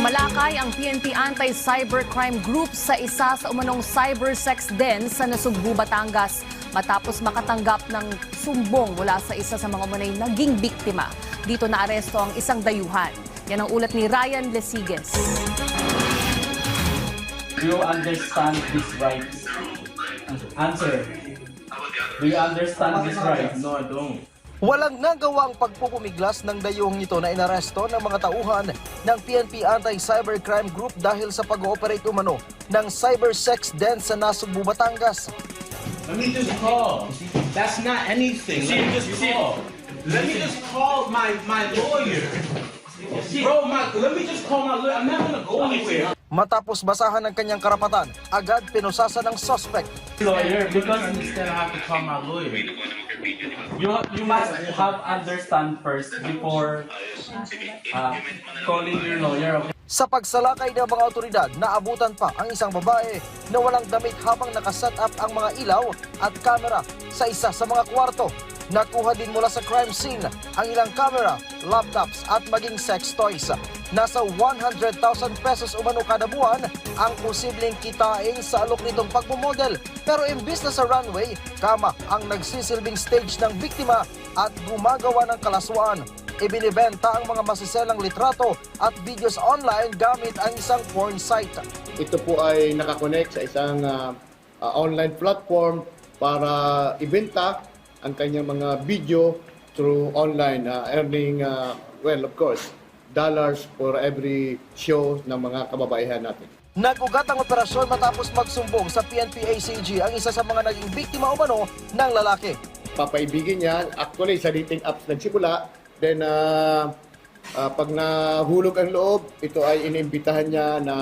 Sumalakay ang PNP Anti-Cybercrime Group sa isa sa umanong cybersex den sa Nasugbu, Batangas matapos makatanggap ng sumbong mula sa isa sa mga umanay naging biktima. Dito naaresto ang isang dayuhan. Yan ang ulat ni Ryan Lesiges. Do you understand these rights? Answer. Do you understand these rights? No, I don't. Walang nagawa ang pagpupumiglas ng dayuhang ito na inaresto ng mga tauhan ng PNP Anti-Cybercrime Group dahil sa pag-ooperate umano ng cybersex den sa Nasugbu, Batangas. Let me just call. That's not anything. Let me just call. Let me just call my lawyer. Bro, let me just call my lawyer. I'm not gonna go anywhere. Matapos basahan ng kanyang karapatan, agad pinusasa ng suspect. Lawyer, because he's gonna have to call my lawyer. You must have understand first before calling your lawyer. Okay? Sa pagsalakay ng mga otoridad, naabutan pa ang isang babae na walang damit habang nakaset up ang mga ilaw at kamera sa isa sa mga kwarto. Nakuha din mula sa crime scene ang ilang camera, laptops at maging sex toys. Nasa 100,000 pesos umano kada buwan ang posibleng kitain sa alok nitong pagmumodel. Pero imbis na sa runway, kama ang nagsisilbing stage ng biktima at gumagawa ng kalaswaan. Ibinibenta ang mga masiselang litrato at videos online gamit ang isang porn site. Ito po ay nakakonect sa isang online platform para ibenta ang kanyang mga video through online, earning, well, of course, dollars for every show ng mga kababaihan natin. Nag-ugat ang operasyon matapos magsumbong sa PNP-ACG ang isa sa mga naging biktima umano ng lalaki. Papaibigin niya, actually sa dating apps nagsimula, then pag nahulog ang loob, ito ay inimbitahan niya na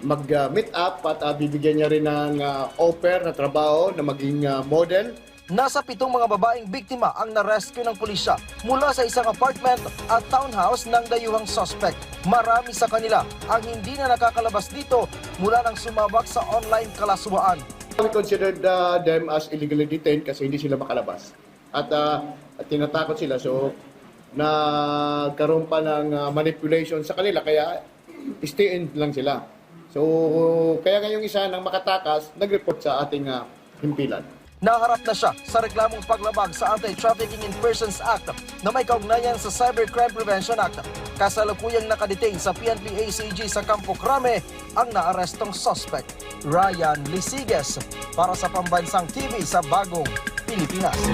mag-meet up at bibigyan niya rin ng offer na trabaho na maging model. Nasa 7 mga babaeng biktima ang na-rescue ng pulisya mula sa isang apartment at townhouse ng dayuhang suspect. Marami sa kanila ang hindi na nakakalabas dito mula nang sumabak sa online kalaswaan. We considered them as illegally detained kasi hindi sila makalabas. At tinatakot sila, so nagkaroon pa ng manipulation sa kanila kaya stay in lang sila. So kaya ngayong isa nang makatakas, nag-report sa ating himpilan. Naharap na siya sa reklamong paglabag sa Anti-Trafficking in Persons Act na may kaugnayan sa Cybercrime Prevention Act. Kasalukuyang nakadetain sa PNP-ACG sa Campo Crame ang naarestong suspect. Ryan Lesiges para sa Pambansang TV sa Bagong Pilipinas.